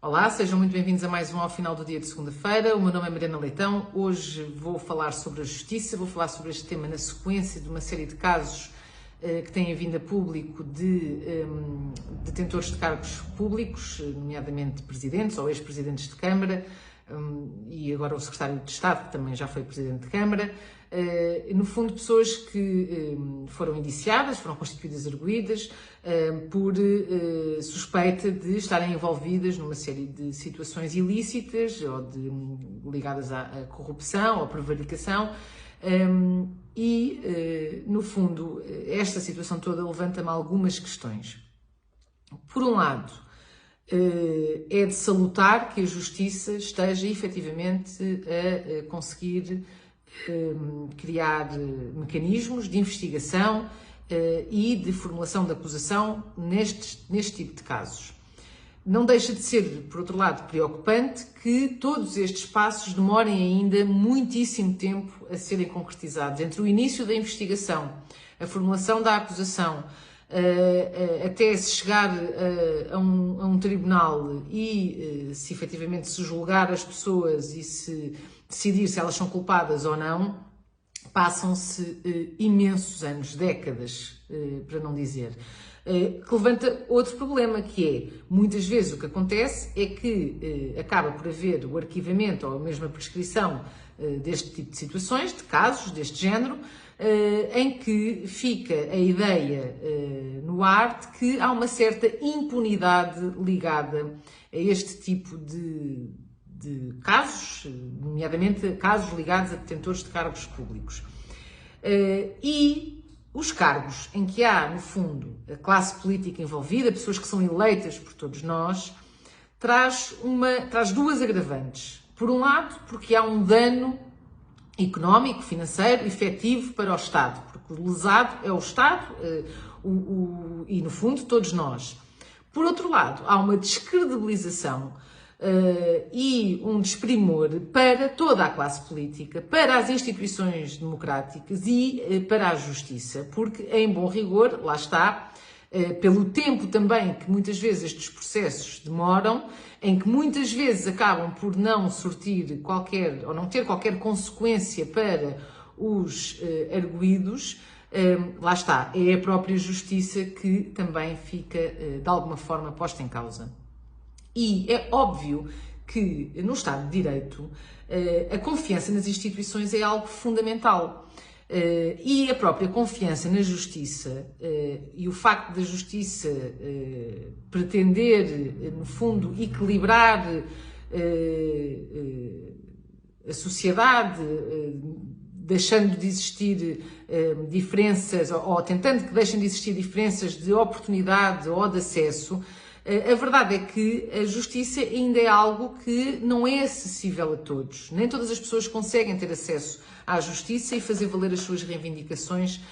Olá, sejam muito bem-vindos a mais um Ao Final do Dia de segunda-feira. O meu nome é Mariana Leitão. Hoje vou falar sobre a justiça, vou falar sobre este tema na sequência de uma série de casos que têm vindo a público de detentores de cargos públicos, nomeadamente presidentes ou ex-presidentes de Câmara, e agora o secretário de Estado, que também já foi presidente de Câmara. No fundo, pessoas que foram indiciadas, foram constituídas arguidas por suspeita de estarem envolvidas numa série de situações ilícitas ou ligadas à corrupção ou prevaricação. No fundo, esta situação toda levanta-me algumas questões. Por um lado, é de salutar que a Justiça esteja efetivamente a conseguir criar mecanismos de investigação e de formulação de acusação neste tipo de casos. Não deixa de ser, por outro lado, preocupante que todos estes passos demorem ainda muitíssimo tempo a serem concretizados. Entre o início da investigação, a formulação da acusação, até se chegar a um tribunal e se efetivamente se julgar as pessoas e se decidir se elas são culpadas ou não, passam-se imensos anos, décadas, para não dizer. Que levanta outro problema, que é, muitas vezes o que acontece é que acaba por haver o arquivamento ou mesmo a prescrição deste tipo de situações, de casos deste género, em que fica a ideia no ar de que há uma certa impunidade ligada a este tipo de casos, nomeadamente casos ligados a detentores de cargos públicos. E os cargos em que há, no fundo, a classe política envolvida, pessoas que são eleitas por todos nós, traz duas agravantes. Por um lado, porque há um dano económico, financeiro, efetivo para o Estado, porque o lesado é o Estado e, no fundo, todos nós. Por outro lado, há uma descredibilização e um desprimor para toda a classe política, para as instituições democráticas e para a justiça, porque, em bom rigor, lá está, pelo tempo também que muitas vezes estes processos demoram, em que muitas vezes acabam por não sortir qualquer, ou não ter qualquer consequência para os arguidos, lá está, é a própria justiça que também fica, de alguma forma, posta em causa. E é óbvio que, no Estado de Direito, a confiança nas instituições é algo fundamental. E a própria confiança na Justiça e o facto da Justiça pretender, no fundo, equilibrar a sociedade, deixando de existir diferenças, ou tentando que deixem de existir diferenças de oportunidade ou de acesso, a verdade é que a justiça ainda é algo que não é acessível a todos. Nem todas as pessoas conseguem ter acesso à justiça e fazer valer as suas reivindicações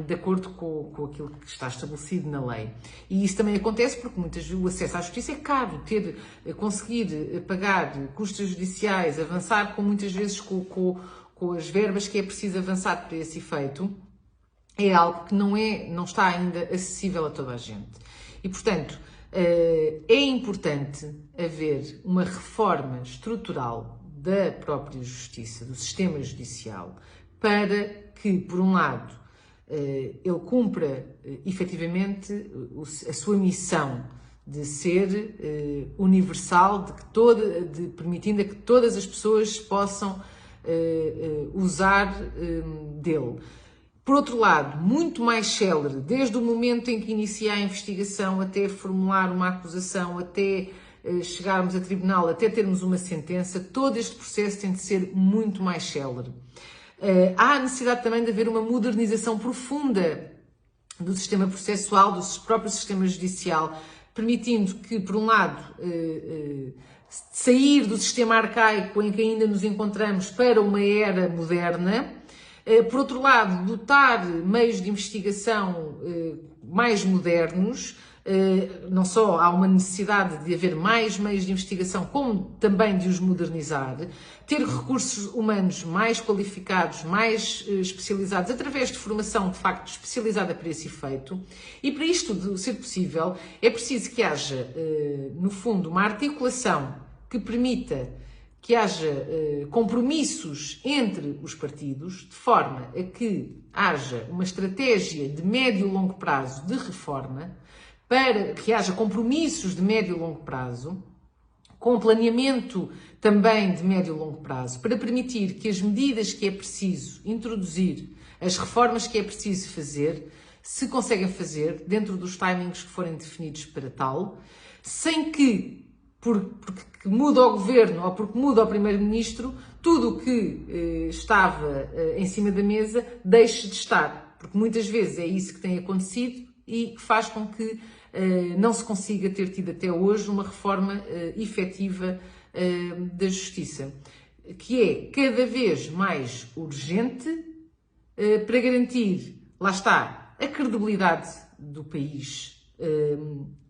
de acordo com aquilo que está estabelecido na lei. E isso também acontece porque muitas vezes o acesso à justiça é caro. Conseguir pagar custos judiciais, avançar muitas vezes com as verbas que é preciso avançar para esse efeito, é algo que não está ainda acessível a toda a gente. E, portanto, é importante haver uma reforma estrutural da própria justiça, do sistema judicial, para que, por um lado, ele cumpra efetivamente a sua missão de ser universal, permitindo a que todas as pessoas possam usar dele. Por outro lado, muito mais célere, desde o momento em que inicia a investigação até formular uma acusação, até chegarmos a tribunal, até termos uma sentença, todo este processo tem de ser muito mais célere. Há a necessidade também de haver uma modernização profunda do sistema processual, do próprio sistema judicial, permitindo que, por um lado, sair do sistema arcaico em que ainda nos encontramos para uma era moderna. Por outro lado, dotar meios de investigação mais modernos, não só há uma necessidade de haver mais meios de investigação, como também de os modernizar, ter recursos humanos mais qualificados, mais especializados, através de formação, de facto, especializada para esse efeito. E para isto ser possível, é preciso que haja, no fundo, uma articulação que permita que haja compromissos entre os partidos, de forma a que haja uma estratégia de médio e longo prazo de reforma, para que haja compromissos de médio e longo prazo, com planeamento também de médio e longo prazo, para permitir que as medidas que é preciso introduzir, as reformas que é preciso fazer, se conseguem fazer dentro dos timings que forem definidos para tal, sem que, porque muda o governo ou porque muda o primeiro-ministro, tudo o que estava em cima da mesa deixe de estar, porque muitas vezes é isso que tem acontecido e que faz com que não se consiga ter tido até hoje uma reforma efetiva da justiça, que é cada vez mais urgente para garantir, lá está, a credibilidade do país,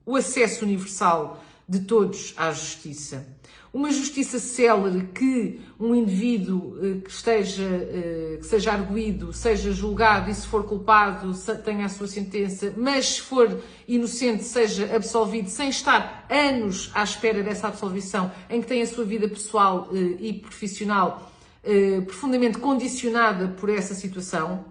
o acesso universal de todos à justiça. Uma justiça célere, que um indivíduo que seja arguido, seja julgado e, se for culpado, tenha a sua sentença, mas se for inocente, seja absolvido, sem estar anos à espera dessa absolvição, em que tem a sua vida pessoal e profissional profundamente condicionada por essa situação.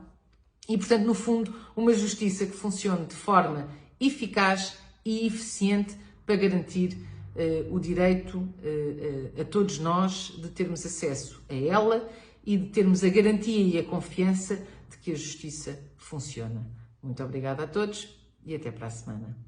E, portanto, no fundo, uma justiça que funcione de forma eficaz e eficiente para garantir o direito a todos nós de termos acesso a ela e de termos a garantia e a confiança de que a justiça funciona. Muito obrigada a todos e até para a semana.